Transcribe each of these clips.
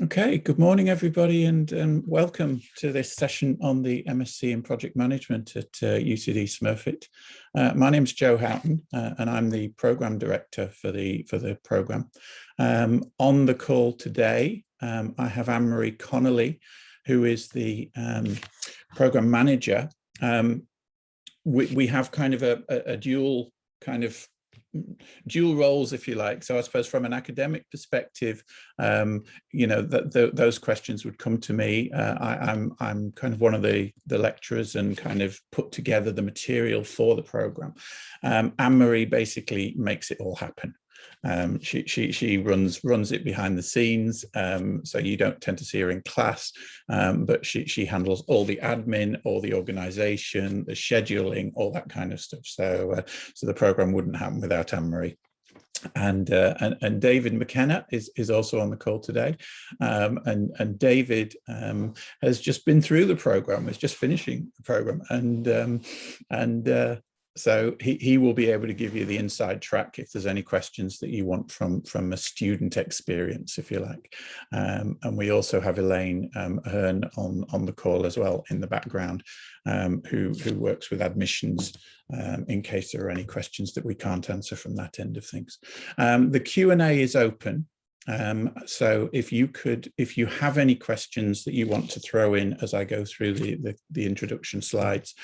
Okay, good morning, everybody, and welcome to this session on the MSc in Project Management at UCD Smurfit. My name is Joe Houghton, and I'm the Programme Director for the programme. On the call today, I have Anne-Marie Connolly, who is the Programme Manager. We have kind of a dual roles, if you like. So I suppose from an academic perspective, you know, those questions would come to me. I'm kind of one of the lecturers and kind of put together the material for the program. Anne-Marie basically makes it all happen. She runs it behind the scenes, so you don't tend to see her in class, but she handles all the admin, all the organization, the scheduling, all that kind of stuff. So the program wouldn't happen without Anne-Marie. And David McKenna is also on the call today, and David has just been through the program, is just finishing the program, so he will be able to give you the inside track if there's any questions that you want from a student experience, if you like. And we also have Elaine Hearn on the call as well in the background, who works with admissions in case there are any questions that we can't answer from that end of things. The Q&A is open. So if you have any questions that you want to throw in as I go through the introduction slides,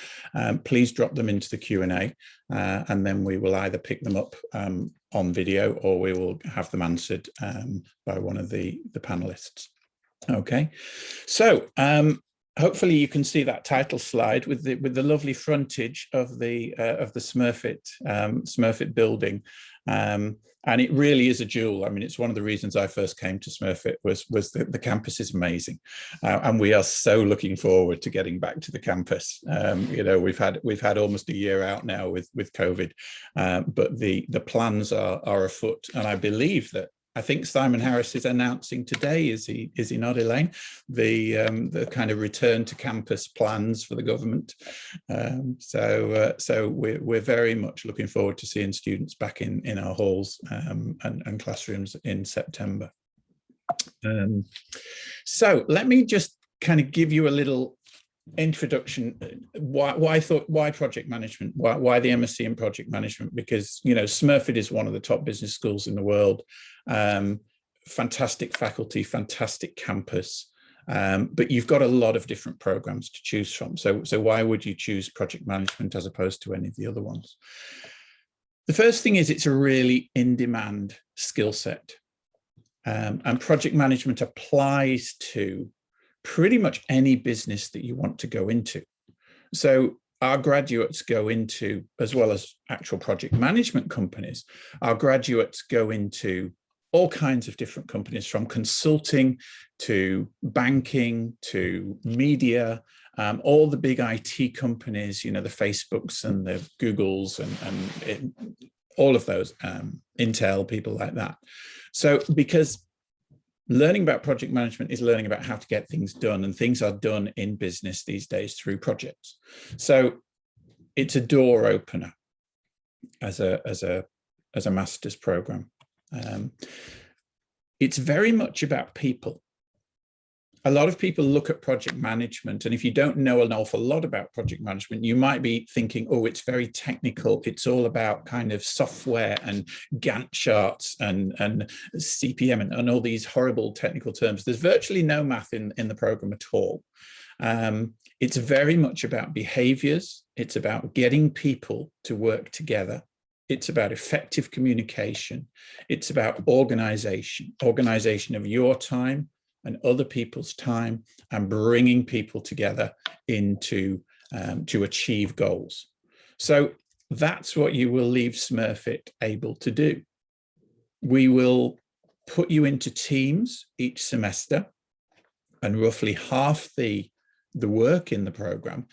please drop them into the Q&A, and then we will either pick them up on video or we will have them answered by one of the panelists. Okay, so hopefully you can see that title slide with the lovely frontage of the Smurfit building. And it really is a jewel. I mean, it's one of the reasons I first came to Smurfit was the campus is amazing, and we are so looking forward to getting back to the campus. You know, we've had almost a year out now with COVID, but the plans are afoot, and I believe that. I think Simon Harris is announcing today, is he not, Elaine, the kind of return to campus plans for the government. So we're very much looking forward to seeing students back in our halls and classrooms in September. So let me just kind of give you a little introduction. Why project management? Why the MSc in project management? Because, you know, Smurfit is one of the top business schools in the world. Fantastic faculty, fantastic campus, but you've got a lot of different programs to choose from. So why would you choose project management as opposed to any of the other ones? The first thing is it's a really in-demand skill set, and project management applies to pretty much any business that you want to go into. So our graduates go into, as well as actual project management companies, our graduates go into all kinds of different companies, from consulting to banking to media, all the big IT companies, you know, the Facebooks and the Googles and all of those, Intel, people like that. So because learning about project management is learning about how to get things done, and things are done in business these days through projects. So it's a door opener as a master's program. It's very much about people. A lot of people look at project management, and if you don't know an awful lot about project management, you might be thinking, oh, it's very technical. It's all about kind of software and Gantt charts and CPM and all these horrible technical terms. There's virtually no math in the program at all. It's very much about behaviors. It's about getting people to work together. It's about effective communication. It's about organization of your time and other people's time, and bringing people together to achieve goals. So that's what you will leave Smurfit able to do. We will put you into teams each semester, and roughly half the work in the program,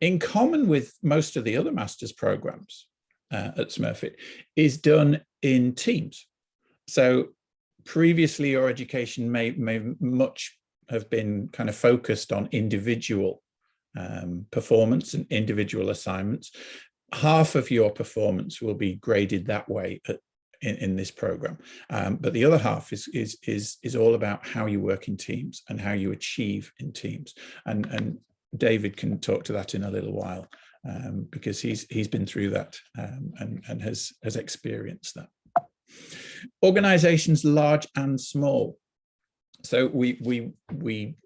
in common with most of the other master's programs at Smurfit, is done in teams. So previously, your education may much have been kind of focused on individual performance and individual assignments. Half of your performance will be graded that way in this program. But the other half is all about how you work in teams and how you achieve in teams. And David can talk to that in a little while, because he's been through that, and has experienced that. Organizations large and small. So we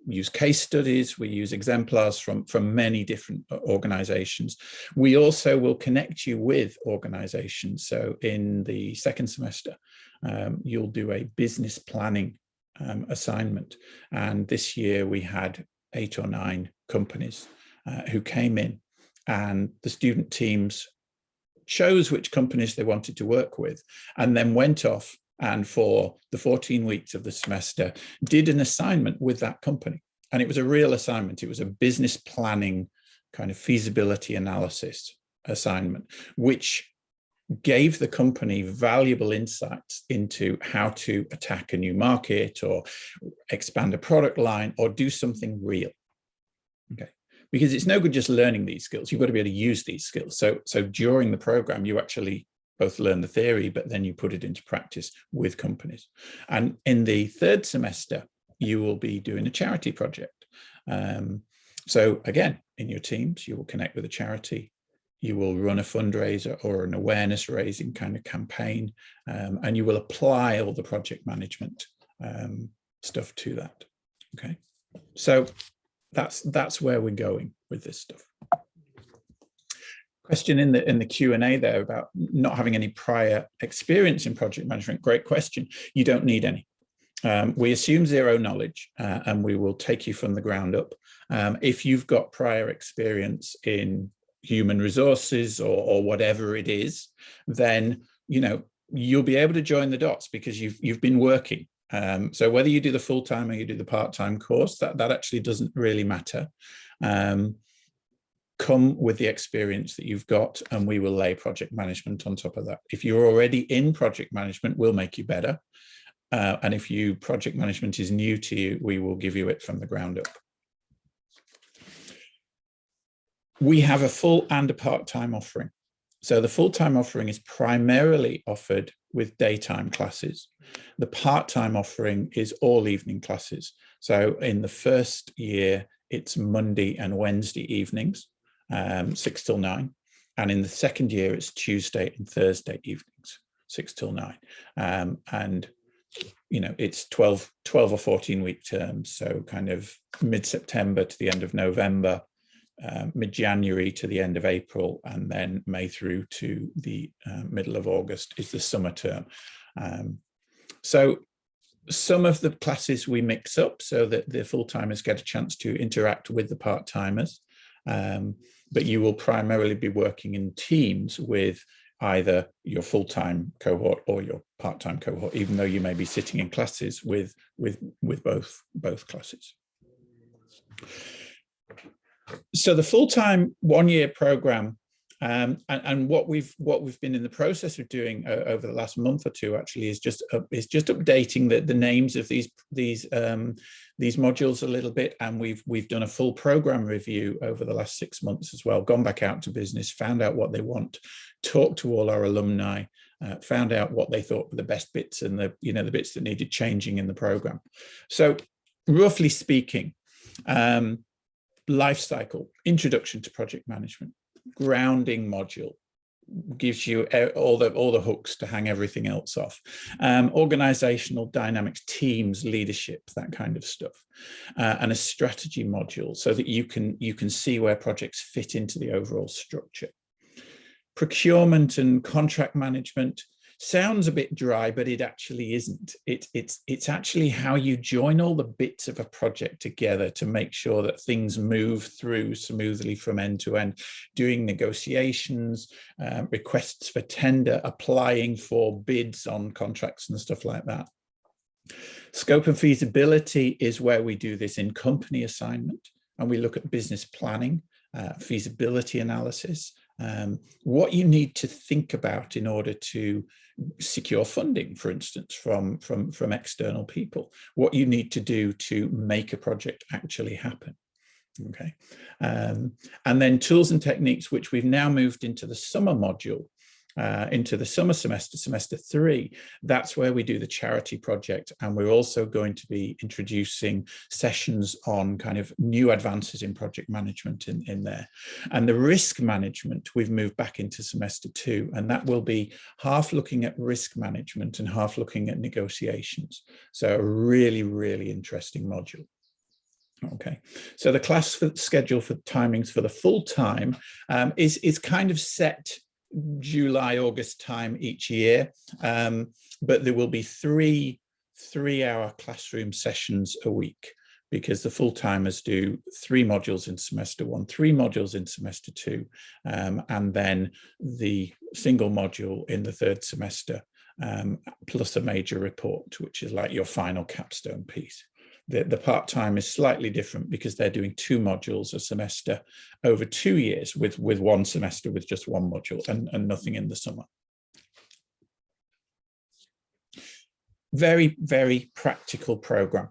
use case studies, we use exemplars from many different organizations. We also will connect you with organizations. So in the second semester, you'll do a business planning assignment. And this year we had 8 or 9 companies who came in, and the student teams chose which companies they wanted to work with, and then went off and for the 14 weeks of the semester did an assignment with that company. And it was a real assignment. It was a business planning kind of feasibility analysis assignment, which gave the company valuable insights into how to attack a new market or expand a product line or do something real. Okay. Because it's no good just learning these skills. You've got to be able to use these skills. So during the program, you actually both learn the theory, but then you put it into practice with companies. And in the third semester, you will be doing a charity project. So again, in your teams, you will connect with a charity. You will run a fundraiser or an awareness raising kind of campaign, and you will apply all the project management stuff to that. Okay, so that's where we're going with this stuff. Question in the Q&A there about not having any prior experience in project management. Great question. You don't need any. We assume zero knowledge, and we will take you from the ground up. If you've got prior experience in human resources or whatever it is, then you'll be able to join the dots because you've been working. So whether you do the full-time or you do the part-time course, that actually doesn't really matter. Come with the experience that you've got, and we will lay project management on top of that. If you're already in project management, we'll make you better. And if project management is new to you, we will give you it from the ground up. We have a full and a part-time offering. So the full-time offering is primarily offered with daytime classes. The part-time offering is all evening classes. So in the first year, it's Monday and Wednesday evenings, 6 till 9. And in the second year, it's Tuesday and Thursday evenings, 6 till 9. And it's 12 or 14 week terms. So kind of mid-September to the end of November, mid-January to the end of April, and then May through to the middle of August is the summer term. So some of the classes we mix up so that the full-timers get a chance to interact with the part-timers, but you will primarily be working in teams with either your full-time cohort or your part-time cohort, even though you may be sitting in classes with both classes. So the full-time one-year program, and what we've been in the process of doing over the last month or two actually is just updating the names of these modules a little bit, and we've done a full program review over the last 6 months as well. Gone back out to business, found out what they want, talked to all our alumni, found out what they thought were the best bits and the bits that needed changing in the program. So roughly speaking, life cycle, introduction to project management, grounding module, gives you all the hooks to hang everything else off. Organizational dynamics, teams, leadership, that kind of stuff, and a strategy module so that you can see where projects fit into the overall structure. Procurement and contract management sounds a bit dry, but it actually isn't. It's actually how you join all the bits of a project together to make sure that things move through smoothly from end to end, doing negotiations, requests for tender, applying for bids on contracts and stuff like that. Scope and feasibility is where we do this in company assignment, and we look at business planning, feasibility analysis, what you need to think about in order to secure funding, for instance, from external people, what you need to do to make a project actually happen. Okay, and then tools and techniques, which we've now moved into the summer module, into the summer semester, semester 3, that's where we do the charity project. And we're also going to be introducing sessions on kind of new advances in project management in there. And the risk management, we've moved back into semester 2, and that will be half looking at risk management and half looking at negotiations. So a really, really interesting module. Okay, so the class schedule for timings for the full time is kind of set July, August time each year, but there will be three-hour classroom sessions a week, because the full-timers do 3 modules in semester 1, 3 modules in semester 2, and then the single module in the 3rd semester, plus a major report, which is like your final capstone piece. The part-time is slightly different because they're doing 2 modules a semester over 2 years, with 1 semester with just 1 module and nothing in the summer. Very, very practical program.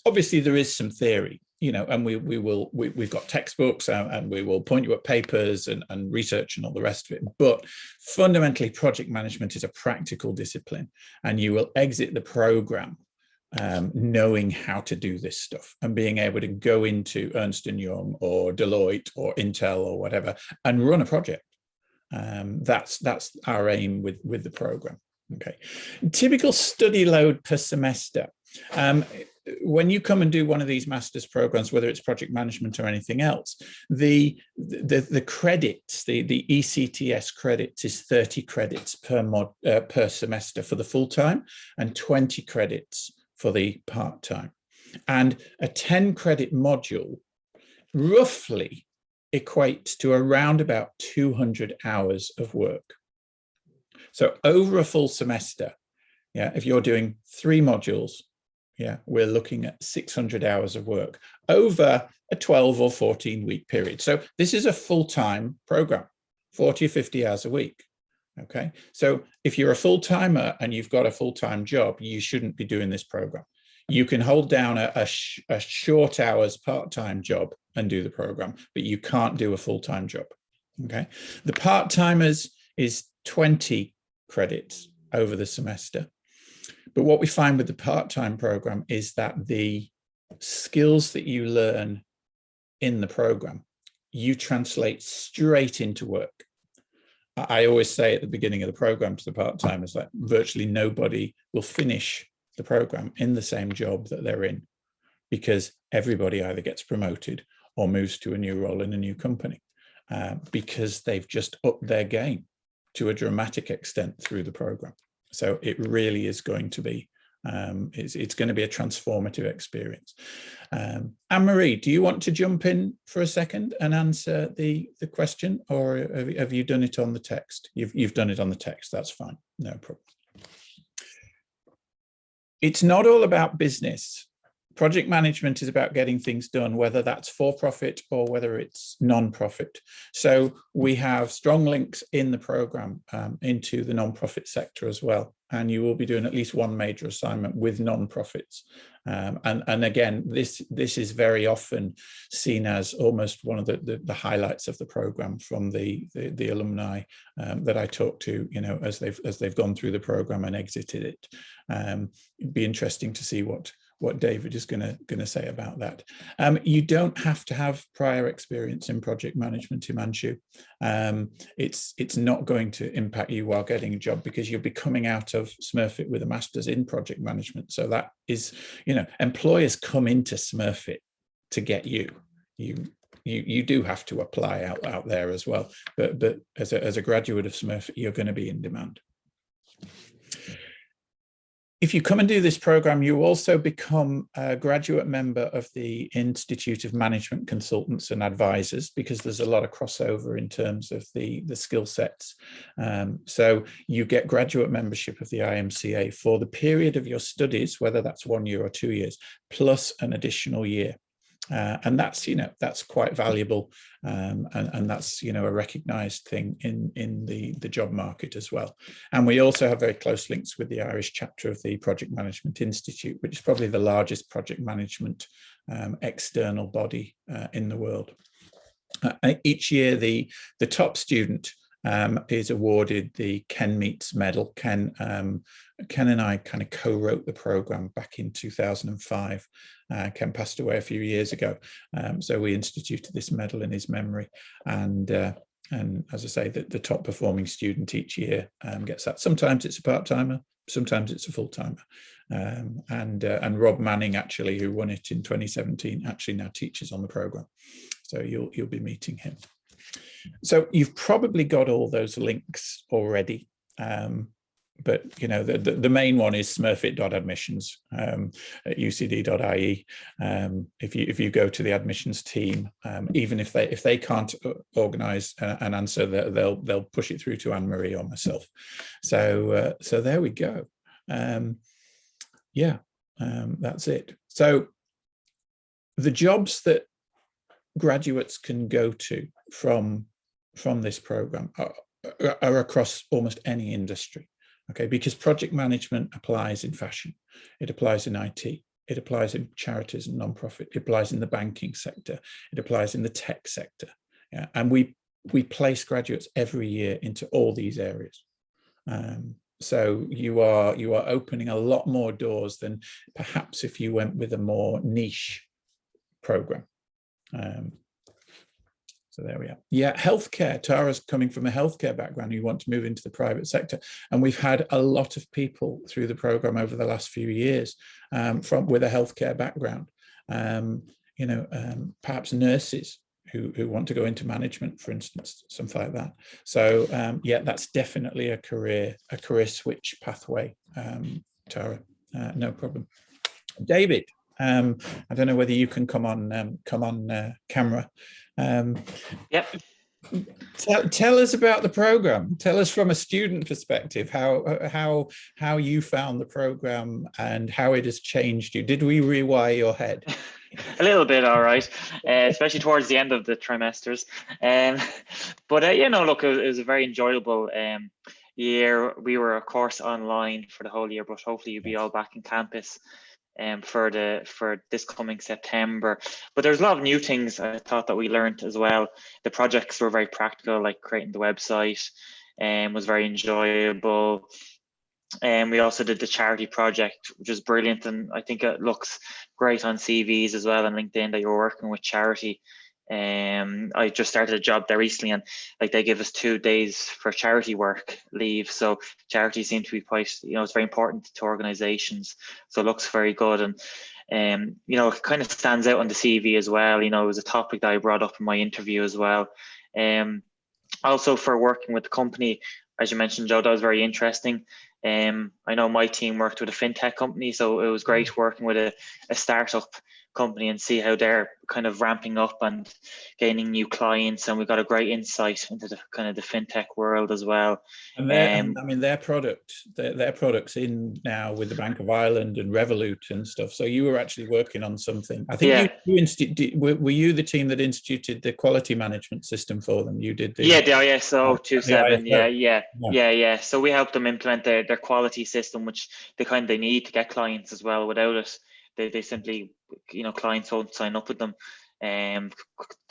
Obviously, there is some theory, you know, and we've got textbooks, and we will point you at papers and research and all the rest of it. But fundamentally, project management is a practical discipline, and you will exit the program knowing how to do this stuff and being able to go into Ernst & Young or Deloitte or Intel or whatever and run a project. That's our aim with the program. Okay, typical study load per semester. When you come and do one of these master's programs, whether it's project management or anything else, the credits, the ECTS credits is 30 credits per semester for the full-time and 20 credits for the part-time. And a 10-credit module roughly equates to around about 200 hours of work. So over a full semester, yeah, if you're doing 3 modules, yeah, we're looking at 600 hours of work over a 12 or 14-week period. So this is a full-time program, 40 or 50 hours a week. Okay, so if you're a full-timer and you've got a full-time job, you shouldn't be doing this program. You can hold down a short hours part-time job and do the program, but you can't do a full-time job. Okay, the part-timers is 20 credits over the semester. But what we find with the part-time program is that the skills that you learn in the program, you translate straight into work. I always say at the beginning of the program to the part-timers that virtually nobody will finish the program in the same job that they're in, because everybody either gets promoted or moves to a new role in a new company, because they've just upped their game to a dramatic extent through the program. So it really is going to be, it's going to be a transformative experience. Anne-Marie, do you want to jump in for a second and answer the question, or have you done it on the text? You've done it on the text, that's fine, no problem. It's not all about business. Project management is about getting things done, whether that's for-profit or whether it's non-profit. So we have strong links in the program into the non-profit sector as well. And you will be doing at least 1 major assignment with non-profits. And again, this is very often seen as almost one of the highlights of the program from the alumni that I talk to, you know, as they've gone through the program and exited it. It'd be interesting to see what David is going to say about that. You don't have to have prior experience in project management, Himanshu. It's not going to impact you while getting a job, because you'll be coming out of Smurfit with a master's in project management. So that is, you know, employers come into Smurfit to get you. You do have to apply out there as well. But as a graduate of Smurfit, you're going to be in demand. If you come and do this program, you also become a graduate member of the Institute of Management Consultants and Advisors, because there's a lot of crossover in terms of the skill sets. So you get graduate membership of the IMCA for the period of your studies, whether that's 1 year or 2 years, plus an additional year. And that's, you know, that's quite valuable, and that's, you know, a recognized thing in the job market as well. And we also have very close links with the Irish chapter of the Project Management Institute, which is probably the largest project management external body in the world. Each year, the top student is awarded the Ken Meets Medal. Ken and I kind of co-wrote the program back in 2005. Ken passed away a few years ago, so we instituted this medal in his memory. And as I say, the top performing student each year gets that. Sometimes it's a part-timer, sometimes it's a full-timer. And Rob Manning, actually, who won it in 2017, actually now teaches on the program. So you'll be meeting him. So you've probably got all those links already. But the main one is smurfit.admissions at ucd.ie. If you go to the admissions team, even if they can't organise an answer, they'll push it through to Anne Marie or myself. So there we go. That's it. So the jobs that graduates can go to from this program are across almost any industry. Okay, because project management applies in fashion, it applies in IT, it applies in charities and non-profit, it applies in the banking sector, it applies in the tech sector. Yeah, and we place graduates every year into all these areas. So you are opening a lot more doors than perhaps if you went with a more niche program. So there we are. Yeah, healthcare. Tara's coming from a healthcare background who want to move into the private sector. And we've had a lot of people through the program over the last few years with a healthcare background. Perhaps nurses who want to go into management, for instance, something like that. So yeah, that's definitely a career switch pathway, Tara. No problem. David, I don't know whether you can come on camera. Yep. Tell us about the program. Tell us from a student perspective how you found the program and how it has changed you. Did we rewire your head? A little bit, all right, especially towards the end of the trimesters. But look, it was a very enjoyable year. We were, of course, online for the whole year, but hopefully you'll be all back in campus for this coming September. But there's a lot of new things I thought that we learned as well. The projects were very practical, like creating the website, was very enjoyable. And we also did the charity project, which is brilliant, and I think it looks great on CVs as well on LinkedIn that you're working with charity. I just started a job there recently, and like they give us 2 days for charity work leave. So charities seem to be quite, it's very important to organizations. So it looks very good, and it kind of stands out on the CV as well. It was a topic that I brought up in my interview as well. Also for working with the company, as you mentioned, Joe, that was very interesting. I know my team worked with a fintech company, so it was great working with a startup company and see how they're kind of ramping up and gaining new clients, and we got a great insight into the kind of the fintech world as well. And their products in now with the Bank of Ireland and Revolut and stuff. So you were actually working on something. I think were you the team that instituted the quality management system for them? You did the ISO 27. Yeah. So we helped them implement their quality system, which they need to get clients as well. Without it, they simply, clients won't sign up with them, to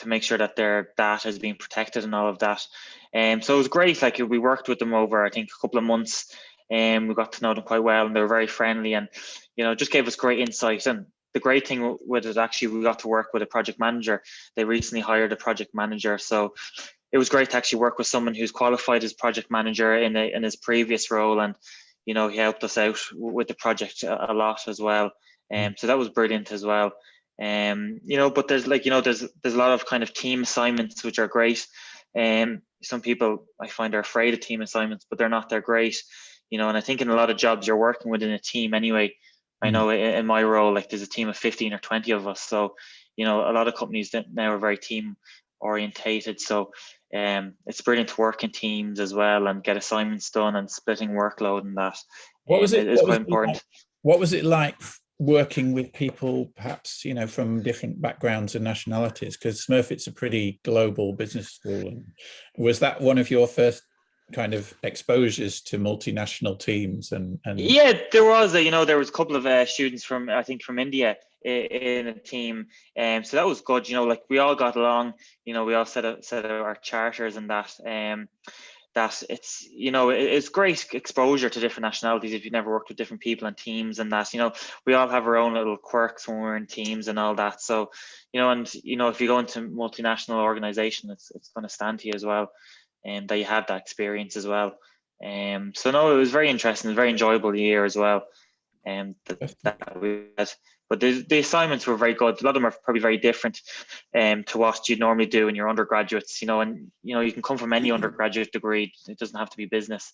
make sure that their data is being protected and all of that. So it was great. Like, we worked with them over, I think, a couple of months, and we got to know them quite well, and they were very friendly, and just gave us great insight. And the great thing with it, actually, we got to work with a project manager. They recently hired a project manager, so it was great to actually work with someone who's qualified as project manager in his previous role, and he helped us out with the project a lot as well. So that was brilliant as well. But there's there's a lot of kind of team assignments which are great. Some people, I find, are afraid of team assignments, but they're not. They're great. And I think in a lot of jobs you're working within a team anyway. I know in my role, like, there's a team of 15 or 20 of us. So, a lot of companies now are very team orientated. So it's brilliant to work in teams as well and get assignments done and splitting workload and that. It is quite important. What was it like working with people, perhaps, from different backgrounds and nationalities? Because Smurfit's a pretty global business school. And was that one of your first kind of exposures to multinational teams? And yeah, there was there was a couple of students from India in a team, so that was good. Like, we all got along. We all set out our charters and that. that it's, you know, it's great exposure to different nationalities if you've never worked with different people and teams and that, you know, we all have our own little quirks when we're in teams and all that. So, you know, and, you know, if you go into multinational organization, it's going to stand to you as well, and that you have that experience as well. So no, it was very interesting, very enjoyable year as well. That we had. But the assignments were very good. A lot of them are probably very different to what you'd normally do in your undergraduates, you know, and, you know, you can come from any undergraduate degree. It doesn't have to be business.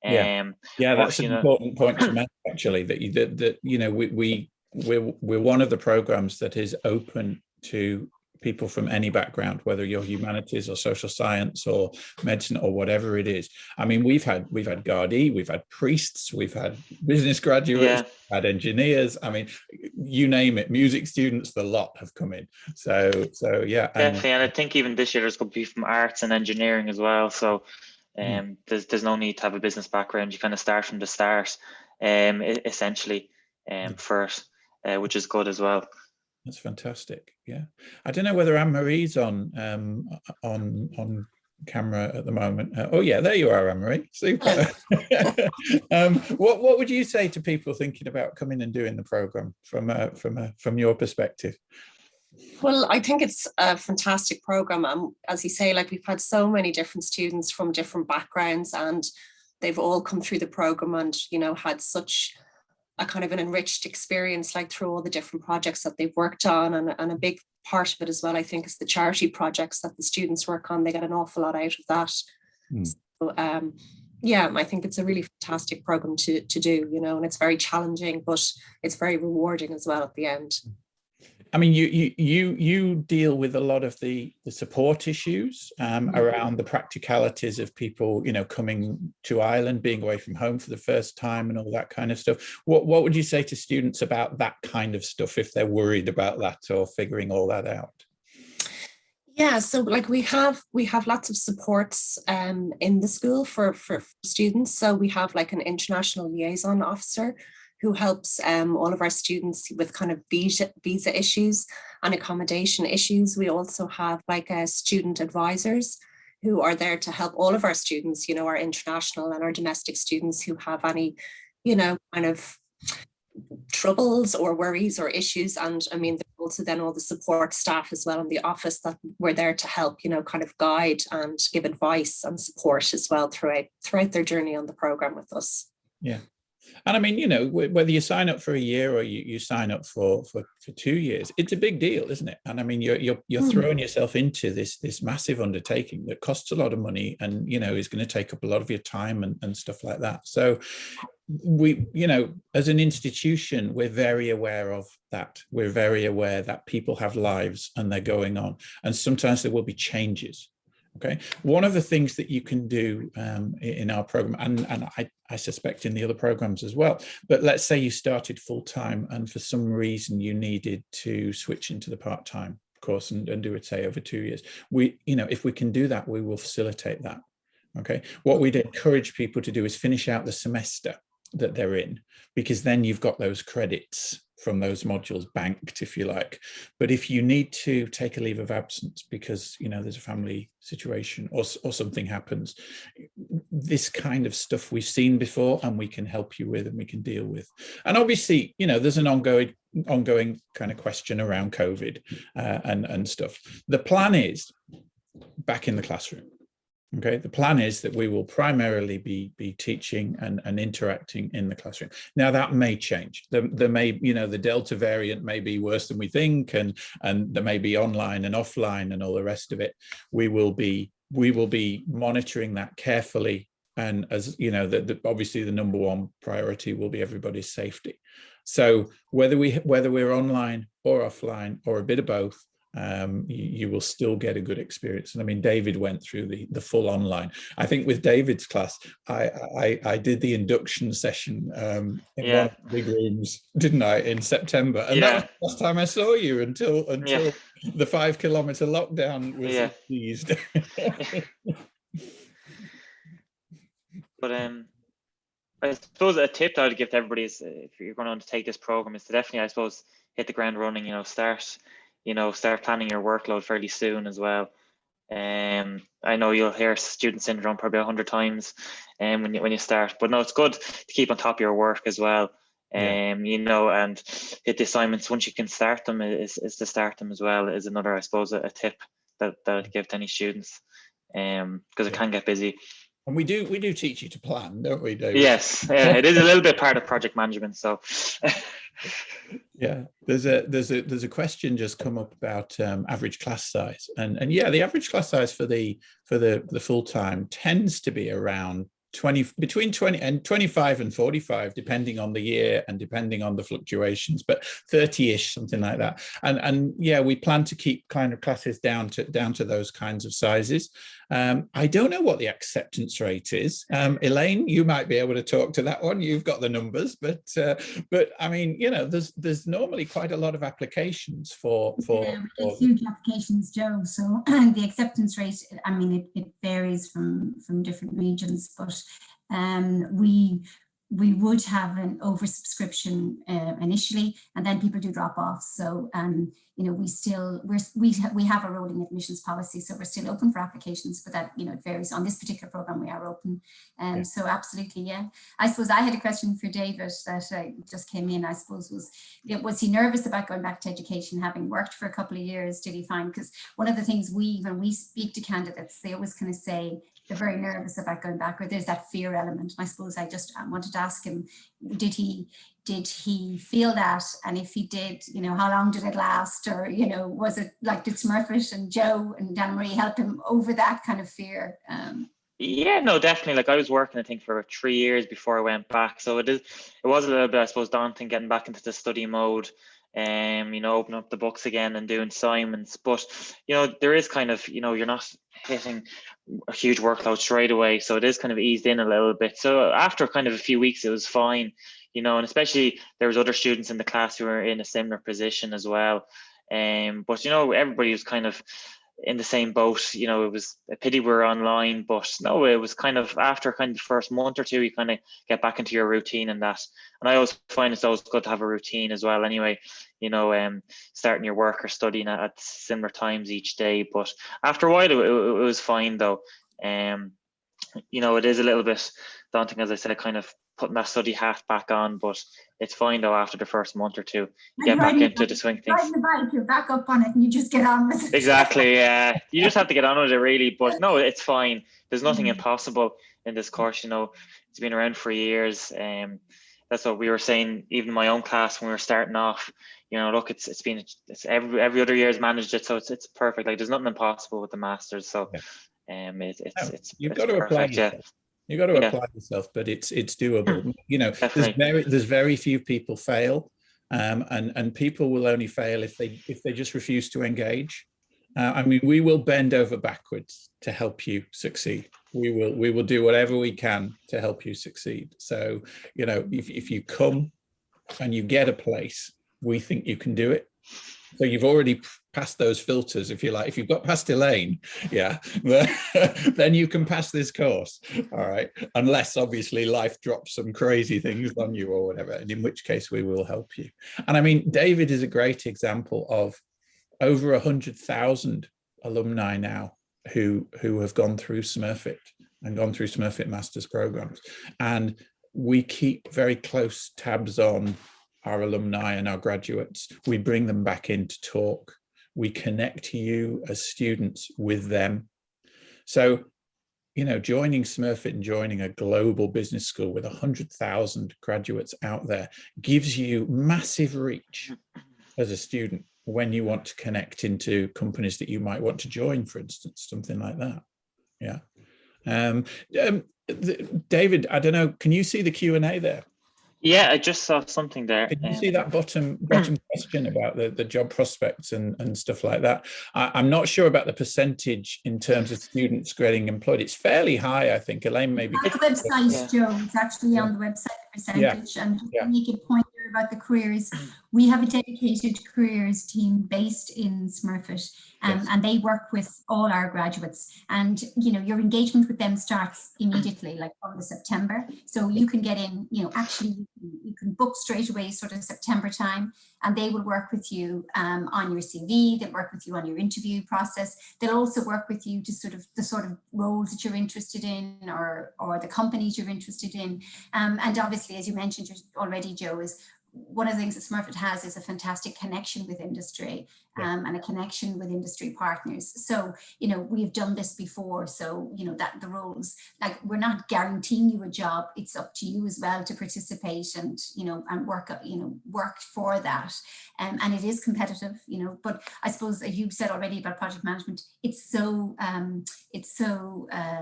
Yeah, that's an important point to make, actually, that you know, we're one of the programs that is open to people from any background, whether you're humanities or social science or medicine or whatever it is. I mean, we've had Gardaí, we've had priests, we've had business graduates, we've had engineers. I mean, you name it, music students, the lot have come in. So yeah, definitely. And I think even this year there's going to be from arts and engineering as well. So there's no need to have a business background. You kind of start from the start, essentially, first, which is good as well. That's fantastic. Yeah, I don't know whether Anne-Marie's on camera at the moment. Oh yeah, there you are, Anne-Marie. Super. What would you say to people thinking about coming and doing the program from your perspective? Well, I think it's a fantastic program. As you say, like, we've had so many different students from different backgrounds, and they've all come through the program and, you know, had such a kind of an enriched experience, like, through all the different projects that they've worked on. And a big part of it as well, I think, is the charity projects that the students work on. They get an awful lot out of that. So, yeah, I think it's a really fantastic program to do, you know, and it's very challenging, but it's very rewarding as well at the end. I mean, you deal with a lot of the support issues around the practicalities of people, you know, coming to Ireland, being away from home for the first time and all that kind of stuff. What would you say to students about that kind of stuff if they're worried about that or figuring all that out? Yeah, so like we have lots of supports in the school for students. So we have like an international liaison officer who helps all of our students with kind of visa issues and accommodation issues. We also have like student advisors who are there to help all of our students, you know, our international and our domestic students who have any, you know, kind of troubles or worries or issues. And I mean, there's also then all the support staff as well in the office that we're there to help, you know, kind of guide and give advice and support as well throughout their journey on the program with us. Yeah. And I mean, you know, whether you sign up for a year or you sign up for 2 years, it's a big deal, isn't it? And I mean, you're throwing yourself into this massive undertaking that costs a lot of money and, you know, is going to take up a lot of your time and stuff like that. So we, you know, as an institution, we're very aware of that. We're very aware that people have lives and they're going on. And sometimes there will be changes. Okay, one of the things that you can do in our program, and I suspect in the other programs as well, but let's say you started full-time and for some reason you needed to switch into the part-time course and do it, say, over 2 years. We, you know, if we can do that, we will facilitate that. Okay, what we'd encourage people to do is finish out the semester that they're in, because then you've got those credits from those modules banked, if you like. But if you need to take a leave of absence because, you know, there's a family situation or something happens, this kind of stuff we've seen before and we can help you with and we can deal with. And obviously, you know, there's an ongoing kind of question around COVID and stuff. The plan is back in the classroom. Okay, the plan is that we will primarily be teaching and interacting in the classroom. Now that may change. There may, you know, the Delta variant may be worse than we think, and there may be online and offline and all the rest of it. We will be monitoring that carefully, and as you know, obviously the number one priority will be everybody's safety. So whether we're online or offline or a bit of both, you will still get a good experience. And I mean, David went through the full online. I think with David's class, I did the induction session in one of the big rooms, didn't I, in September? And that was the last time I saw you until the 5 kilometer lockdown was eased. But I suppose a tip that I would give to everybody is, if you're going to take this program, is to definitely, I suppose, hit the ground running. You know, start planning your workload fairly soon as well. I know you'll hear student syndrome probably 100 times when you start, but no, it's good to keep on top of your work as well. You know, and hit the assignments once you can start them is to start them as well, is another, I suppose, a tip that I'd give to any students, because it can get busy. And we do teach you to plan, don't we, David? Yes, it is a little bit part of project management. So yeah, there's a question just come up about average class size, and yeah, the average class size for the full-time tends to be around between 20 and 25 and 45, depending on the year and depending on the fluctuations, but 30-ish, something like that. And yeah, we plan to keep kind of classes down to those kinds of sizes. I don't know what the acceptance rate is. Elaine, you might be able to talk to that one. You've got the numbers, but I mean, you know, there's normally quite a lot of applications for huge applications, Joe. So the acceptance rate, I mean, it varies from different regions, but we would have an oversubscription initially, and then people do drop off. So you know, we have a rolling admissions policy, so we're still open for applications, but that, you know, it varies. On this particular program, we are open. So absolutely, yeah. I suppose I had a question for David that just came in. I suppose was he nervous about going back to education, having worked for a couple of years? Did he find, because one of the things when we speak to candidates, they always kind of say they're very nervous about going back, or there's that fear element. And I suppose I wanted to ask him, did he feel that? And if he did, you know, how long did it last? Or, you know, was it like, did Smurfit and Joe and Dana Marie help him over that kind of fear? Yeah, no, definitely. Like, I was working, I think, for 3 years before I went back. So it was a little bit, I suppose, daunting getting back into the study mode. You know, open up the books again and doing assignments. But, you know, there is kind of, you know, you're not hitting a huge workload straight away. So it is kind of eased in a little bit. So after kind of a few weeks, it was fine, you know, and especially there was other students in the class who were in a similar position as well. But, you know, everybody was kind of in the same boat. You know, it was a pity we were online, but no, it was kind of after kind of the first month or two, you kind of get back into your routine and that. And I always find it's always good to have a routine as well anyway, you know, starting your work or studying at similar times each day. But after a while, it was fine though. You know, it is a little bit daunting, as I said, kind of putting that study hat back on, but it's fine though after the first month or two. You get back into the swing things. Riding the bike, you're back up on it and you just get on with it. Exactly, yeah. You just have to get on with it really, but no, it's fine. There's nothing impossible in this course, you know. It's been around for years. That's what we were saying, even in my own class when we were starting off, you know, look, it's every other year has managed it, so it's perfect. Like, there's nothing impossible with the masters, so you've got to apply yourself. You've got to apply yourself, but it's doable. You know, there's very few people fail, and people will only fail if they just refuse to engage. I mean, we will bend over backwards to help you succeed. We will do whatever we can to help you succeed. So, you know, if you come and you get a place, we think you can do it. So you've already passed those filters, if you like. If you've got past Elaine, then you can pass this course. All right. Unless obviously life drops some crazy things on you or whatever, and in which case we will help you. And I mean, David is a great example of over 100,000 alumni now who have gone through Smurfit and gone through Smurfit Masters programs. And we keep very close tabs on our alumni and our graduates. We bring them back in to talk. We connect you as students with them. So, you know, joining Smurfit and joining a global business school with 100,000 graduates out there gives you massive reach as a student when you want to connect into companies that you might want to join, for instance, something like that. Yeah. David, I don't know, can you see the Q&A there? Yeah, I just saw something there. Can you see that bottom question about the job prospects and stuff like that? I'm not sure about the percentage in terms of students getting employed. It's fairly high, I think. Elaine, maybe. On the website, Joe, it's actually on the website, the percentage. And just to make a point here about the careers, we have a dedicated careers team based in Smurfit, and they work with all our graduates. And, you know, your engagement with them starts immediately, like from the September. So you can get in, you know, actually you can book straight away, sort of September time, and they will work with you on your CV. They'll work with you on your interview process. They'll also work with you to sort of the sort of roles that you're interested in, or the companies you're interested in. And obviously, as you mentioned already, Joe, is one of the things that Smurfit has is a fantastic connection with industry, and a connection with industry partners. So, you know, we've done this before. So, you know, that the roles, like, we're not guaranteeing you a job. It's up to you as well to participate and, you know, and work for that. And it is competitive, you know, but I suppose, as you said already about project management, it's so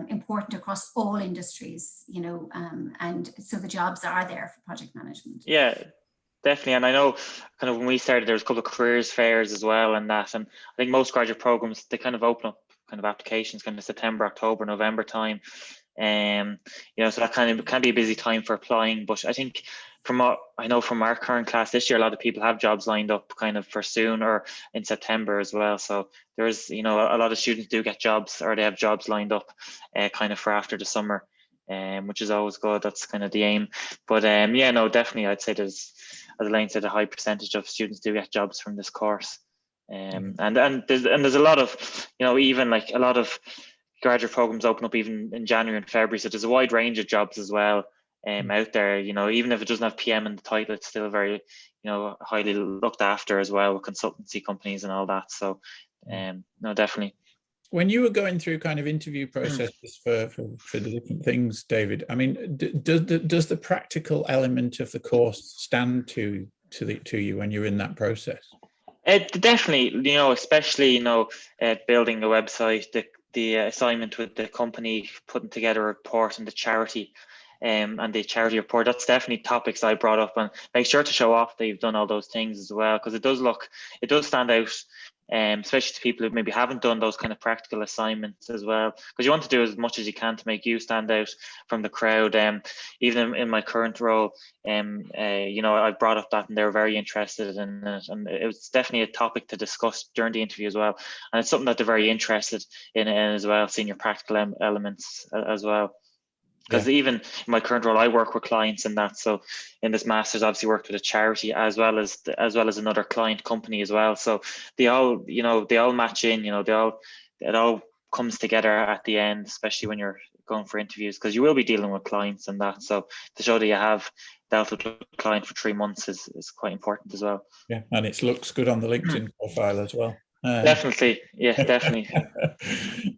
important across all industries, you know, and so the jobs are there for project management. Yeah. Definitely, and I know kind of when we started, there was a couple of careers fairs as well, and I think most graduate programs, they kind of open up kind of applications kind of September, October, November time, you know, so that kind of can be a busy time for applying. But I think from what I know from our current class this year, a lot of people have jobs lined up kind of for soon or in September as well. So there's, you know, a lot of students do get jobs, or they have jobs lined up kind of for after the summer. Which is always good. That's kind of the aim. But yeah, no, definitely, I'd say there's, as Elaine said, a high percentage of students do get jobs from this course. And there's a lot of, you know, even like a lot of graduate programs open up even in January and February. So there's a wide range of jobs as well out there. You know, even if it doesn't have PM in the title, it's still very, you know, highly looked after as well with consultancy companies and all that. So no, definitely. When you were going through kind of interview processes for the different things, David, I mean, does the practical element of the course stand to you when you're in that process? Definitely, you know, especially, you know, building a website, the assignment with the company, putting together a report, and the charity, and the charity report. That's definitely topics I brought up, and make sure to show off that you've done all those things as well, because it does stand out. Especially to people who maybe haven't done those kind of practical assignments as well, because you want to do as much as you can to make you stand out from the crowd. Even in my current role, you know, I brought up that, and they were very interested in it, and it was definitely a topic to discuss during the interview as well. And it's something that they're very interested in as well, seeing your practical elements as well. Because even in my current role, I work with clients and that. So in this master's, obviously worked with a charity as well as another client company as well. So they all, you know, they all match in. You know, it all comes together at the end, especially when you're going for interviews, because you will be dealing with clients and that. So to show that you have dealt with a client for 3 months is quite important as well. Yeah, and it looks good on the LinkedIn profile as well. Definitely, yeah, definitely.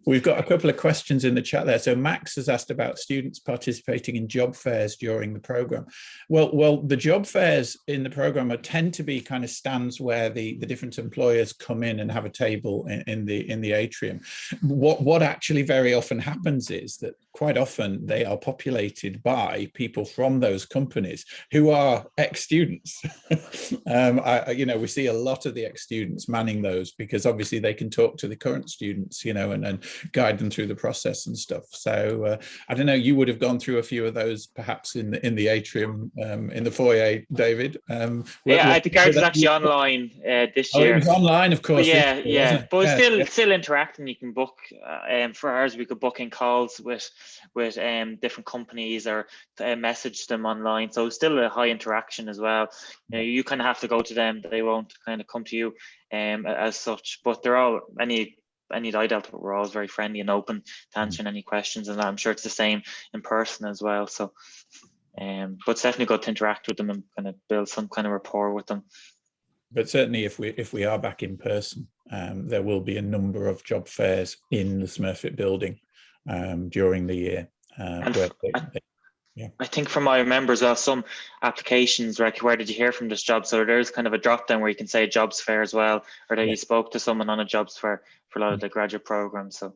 We've got a couple of questions in the chat there. So Max has asked about students participating in job fairs during the program. Well, the job fairs in the program tend to be kind of stands where the different employers come in and have a table in the atrium. What actually very often happens is that quite often they are populated by people from those companies who are ex-students. You know, we see a lot of the ex-students manning those, because obviously they can talk to the current students, you know, and guide them through the process and stuff. So I don't know, you would have gone through a few of those perhaps in the atrium, in the foyer, David. Yeah, I think ours is actually online this year. It was online, of course. But yeah, but still interacting. You can book for ours. We could book in calls with different companies, or message them online. So still a high interaction as well. You know, you kind of have to go to them. They won't kind of come to you as such. But they're all any that I dealt with were always very friendly and open to answering any questions, and I'm sure it's the same in person as well. So but it's definitely good to interact with them and kind of build some kind of rapport with them. But certainly if we are back in person, there will be a number of job fairs in the Smurfit building during the year. I think from what I remember as well, some applications like, where did you hear from this job? So there's kind of a drop down where you can say jobs fair as well, or that you spoke to someone on a jobs fair for a lot of the graduate programs. So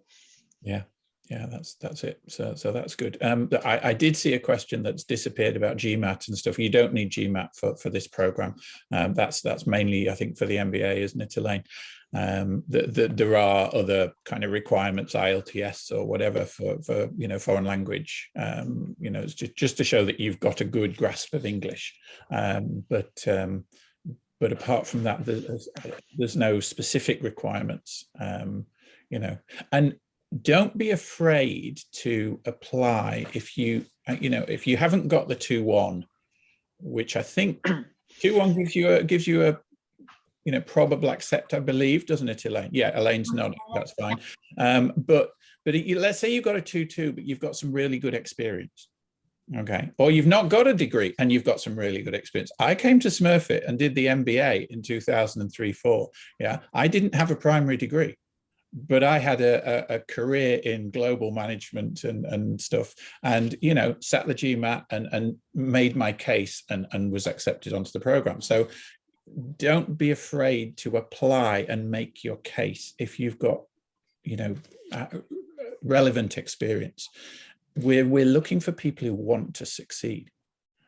yeah, that's it. So that's good. I did see a question that's disappeared about GMAT and stuff. You don't need GMAT for this program. That's mainly, I think, for the MBA, isn't it, Elaine? There are other kind of requirements, IELTS or whatever for you know, foreign language. You know, it's just to show that you've got a good grasp of English. But apart from that, there's no specific requirements. You know, and don't be afraid to apply if you haven't got the 2-1. which I think 2-1 gives you a probable accept, I believe, doesn't it, Elaine? Yeah, Elaine's nodding. That's fine. But let's say you've got a 2-2, but you've got some really good experience. Okay, or you've not got a degree and you've got some really good experience. I came to Smurfit and did the MBA in 2003-4. Yeah, I didn't have a primary degree, but I had a career in global management and stuff, and sat the GMAT and made my case and was accepted onto the program. So don't be afraid to apply and make your case if you've got relevant experience. We're looking for people who want to succeed.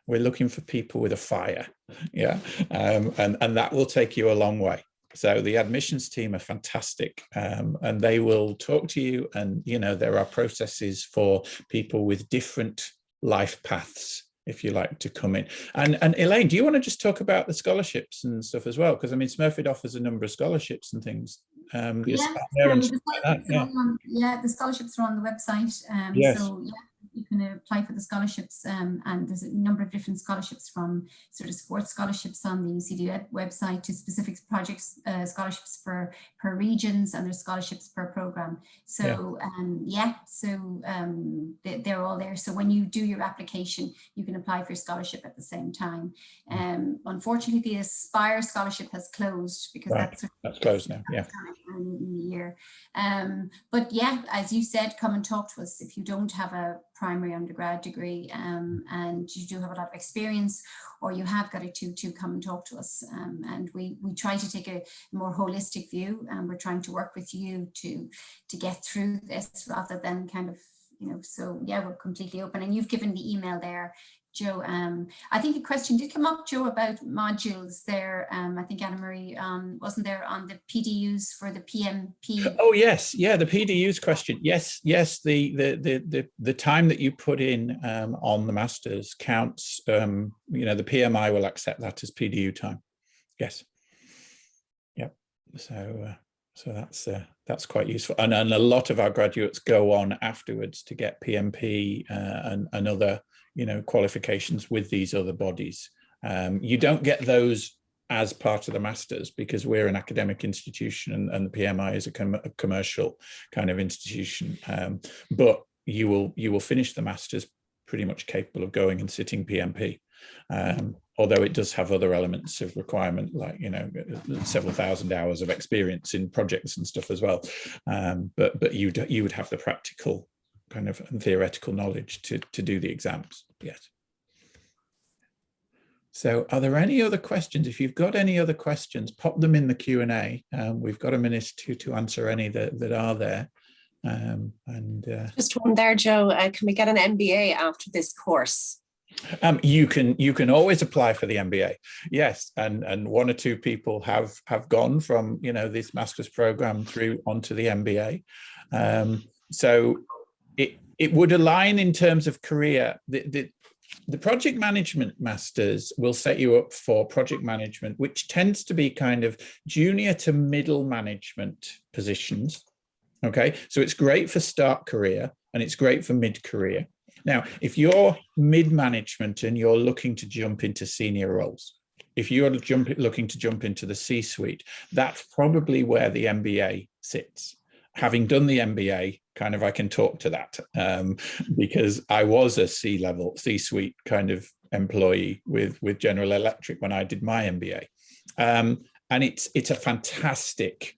We're looking for people with a fire, yeah, and that will take you a long way. So the admissions team are fantastic, and they will talk to you. And there are processes for people with different life paths, if you like, to come in. And Elaine, do you want to just talk about the scholarships and stuff as well? Because I mean, Smurfit offers a number of scholarships and things. The scholarships are on the website. Yes. So yeah, you can apply for the scholarships, and there's a number of different scholarships, from sort of sports scholarships on the UCD website to specific projects, scholarships per regions, and there's scholarships per program. So they're all there. So when you do your application, you can apply for your scholarship at the same time. Unfortunately, the Aspire scholarship has closed because that's closed now. Yeah. In the year. But yeah, as you said, come and talk to us if you don't have a primary undergrad degree, and you do have a lot of experience, or you have got a 2-2, come and talk to us. And we try to take a more holistic view, and we're trying to work with you to get through this, rather than kind of, so yeah, we're completely open. And you've given the email there, Joe. I think a question did come up, Joe, about modules there. I think Anna-Marie wasn't there on the PDUs for the PMP. Oh yes, yeah, the PDUs question. Yes, the time that you put in on the masters counts. The PMI will accept that as PDU time. Yes. Yep. So that's quite useful, and a lot of our graduates go on afterwards to get PMP and other qualifications with these other bodies. You don't get those as part of the masters because we're an academic institution, and the PMI is a commercial kind of institution. But you will finish the masters pretty much capable of going and sitting PMP. Although it does have other elements of requirement, like several thousand hours of experience in projects and stuff as well. But you would have the practical kind of theoretical knowledge to do the exams. Yes. So are there any other questions? If you've got any other questions, pop them in the Q&A. We've got a minute to answer any that are there. Just one there, Joe. Can we get an MBA after this course? You can always apply for the MBA. Yes, and 1 or 2 people have gone from this master's program through onto the MBA. So it would align in terms of career. The project management masters will set you up for project management, which tends to be kind of junior to middle management positions. Okay, so it's great for start career and it's great for mid career. Now, if you're mid management and you're looking to jump into senior roles, if you're looking to jump into the C-suite, that's probably where the MBA sits. Having done the MBA, kind of I can talk to that because I was a C-level, C-suite kind of employee with General Electric when I did my MBA. And it's a fantastic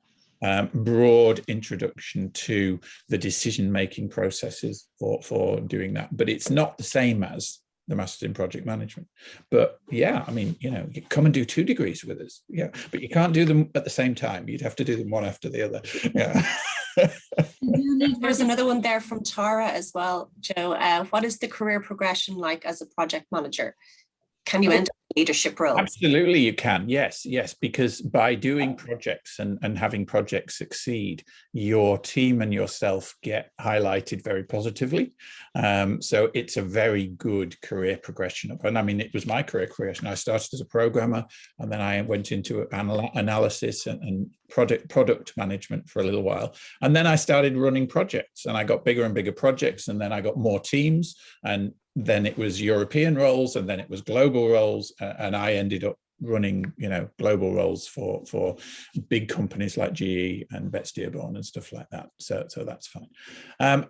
broad introduction to the decision-making processes for doing that. But it's not the same as the Masters in Project Management. But yeah, I mean, you come and do 2 degrees with us. Yeah, but you can't do them at the same time. You'd have to do them one after the other. Yeah. There's another one there from Tara as well, Joe. What is the career progression like as a project manager? Can you end up in leadership roles? Absolutely, you can. Yes, because by doing projects and having projects succeed, your team and yourself get highlighted very positively. So it's a very good career progression. And I mean, it was my career progression. I started as a programmer, and then I went into analysis and product management for a little while. And then I started running projects, and I got bigger and bigger projects, and then I got more teams. And then it was European roles, and then it was global roles, and I ended up running, global roles for big companies like GE and Betts Dearborn and stuff like that. So that's fine.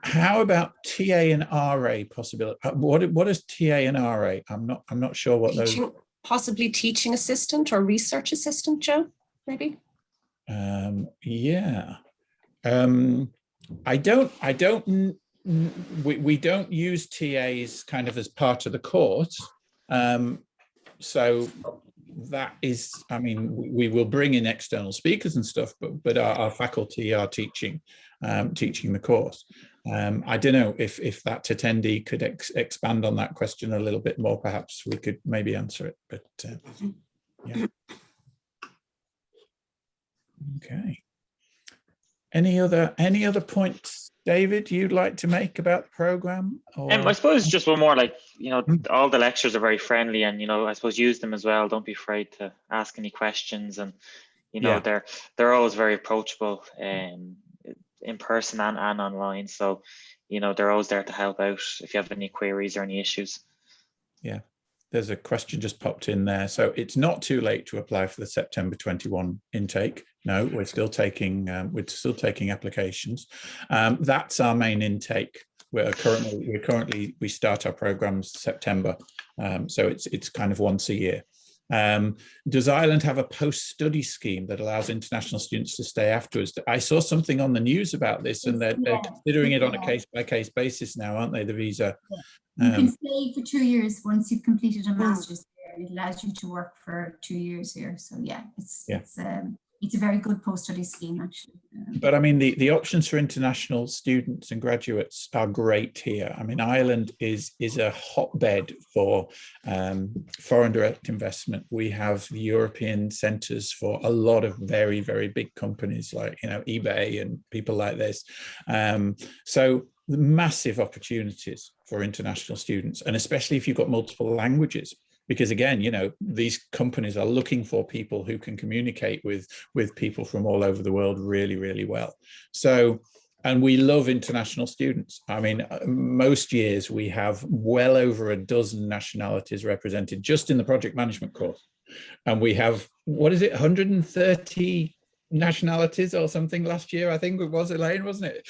How about TA and RA possibility? What is TA and RA? I'm not sure what those. Possibly teaching assistant or research assistant, Joe, maybe. Yeah. We don't use TAs kind of as part of the course. So that is, I mean, we will bring in external speakers and stuff, but our faculty are teaching the course. I don't know if that attendee could expand on that question a little bit more. Perhaps we could maybe answer it, but yeah. Okay. Any other points, David, you'd like to make about the program? I suppose just one more, like, all the lectures are very friendly, and I suppose use them as well. Don't be afraid to ask any questions, and they're always very approachable, in person and online. So they're always there to help out if you have any queries or any issues. Yeah. There's a question just popped in there. So it's not too late to apply for the September 21 intake. No, we're still taking applications. That's our main intake. We start our programs September, so it's kind of once a year. Does Ireland have a post-study scheme that allows international students to stay afterwards? I saw something on the news about this, and they're considering it on a case-by-case basis now, aren't they, the visa? You can stay for 2 years once you've completed a master's there. It allows you to work for 2 years here. So yeah, it's a very good post-study scheme, actually. But I mean, the options for international students and graduates are great here. I mean, Ireland is a hotbed for foreign direct investment. We have European centres for a lot of very, very big companies like eBay and people like this. So massive opportunities for international students, and especially if you've got multiple languages. Because again, these companies are looking for people who can communicate with people from all over the world really, really well. So, and we love international students. I mean, most years we have well over a dozen nationalities represented just in the project management course. And we have, 130 nationalities or something last year, I think it was, Elaine, wasn't it,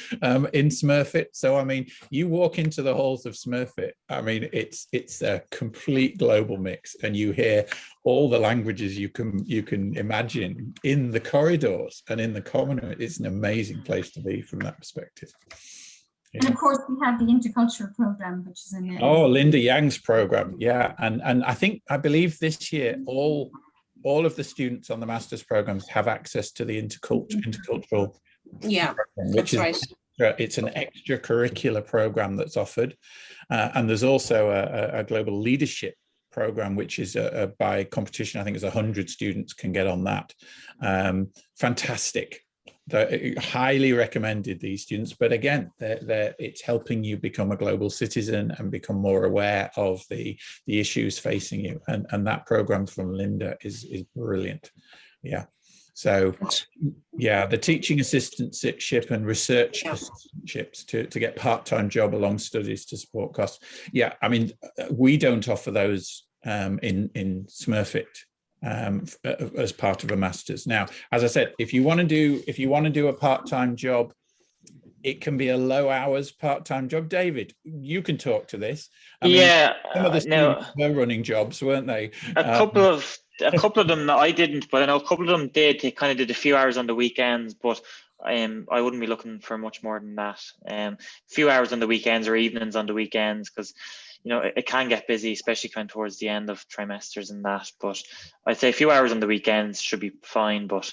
in Smurfit. So I mean, you walk into the halls of Smurfit, I mean, it's a complete global mix, and you hear all the languages you can imagine in the corridors and in the common room. It's an amazing place to be from that perspective. And of course, we have the intercultural program, which is Linda Yang's program, yeah, and I believe this year all of the students on the master's programs have access to the intercultural program, which is right. It's an extracurricular program that's offered, and there's also a global leadership program, which is by competition. I think it's 100 students can get on that. Fantastic. Highly recommended, these students, but again, it's helping you become a global citizen and become more aware of the issues facing you, and that program from Linda is brilliant. Yeah. So yeah, the teaching assistantship and research assistantships to get part-time job along studies to support costs. Yeah, I mean, we don't offer those in Smurfit as part of a master's. Now, as I said, if you want to do a part-time job, it can be a low hours part-time job. David, you can talk to this. I mean, some of the students were running jobs, weren't they? A couple of them I didn't, but I know a couple of them did. They kind of did a few hours on the weekends, but I wouldn't be looking for much more than that. A few hours on the weekends or evenings on the weekends, because it can get busy, especially kind of towards the end of trimesters and that. But I'd say a few hours on the weekends should be fine, but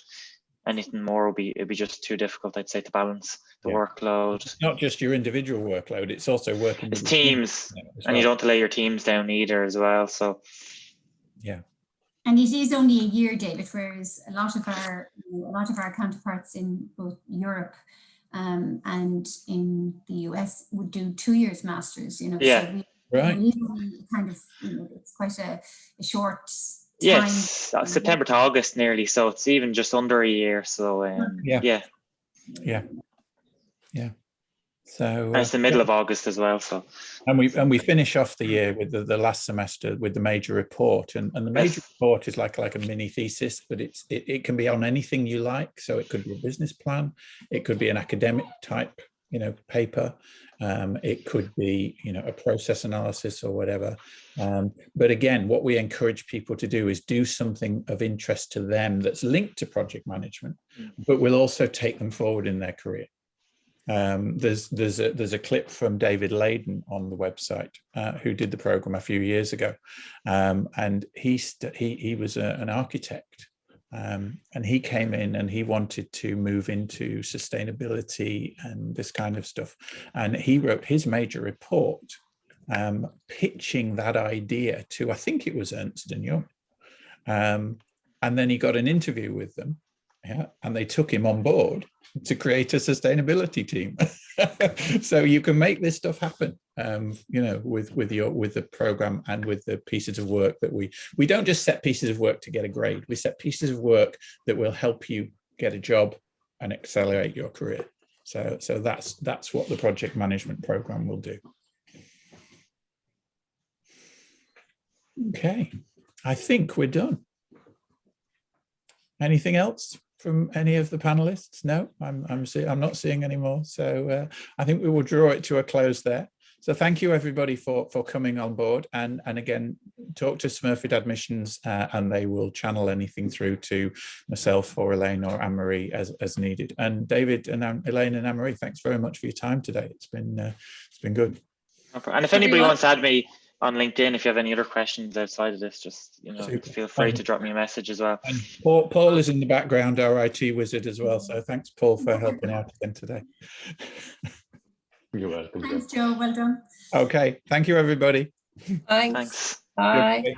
anything more it'd be just too difficult, I'd say, to balance the workload. It's not just your individual workload, it's also working with teams, and you don't want to lay your teams down either as well. So yeah. And it is only a year, David, whereas a lot of our counterparts in both Europe and in the US would do 2 years masters. Yeah. So right. Kind of, it's quite a short time. Yes, September to August nearly, so it's even just under a year. So yeah. So and it's the middle of August as well. So and we finish off the year with the last semester with the major report, and the major report is like a mini thesis, but it can be on anything you like. So it could be a business plan, it could be an academic type, paper, it could be a process analysis or whatever. But again, what we encourage people to do is do something of interest to them that's linked to project management, but will also take them forward in their career. There's a clip from David Layden on the website, who did the program a few years ago, and he was an architect, and he came in and he wanted to move into sustainability and this kind of stuff, and he wrote his major report pitching that idea to, I think it was Ernst & Young, and then he got an interview with them. Yeah, and they took him on board to create a sustainability team. So you can make this stuff happen, with the program and with the pieces of work that we don't just set pieces of work to get a grade. We set pieces of work that will help you get a job and accelerate your career. So that's what the project management program will do. Okay, I think we're done. Anything else from any of the panelists? No, I'm not seeing any more. So I think we will draw it to a close there. So thank you everybody for coming on board, and again, talk to Smurfit Admissions and they will channel anything through to myself or Elaine or Anne-Marie as needed. And David and Elaine and Anne-Marie, thanks very much for your time today. It's been good. And if anybody wants to add me on LinkedIn, if you have any other questions outside of this, just feel free to drop me a message as well. And Paul is in the background, our IT wizard as well. So thanks, Paul, for helping out again today. You're welcome. Thanks, Joe. Well done. Okay, thank you, everybody. Thanks. Thanks. Bye.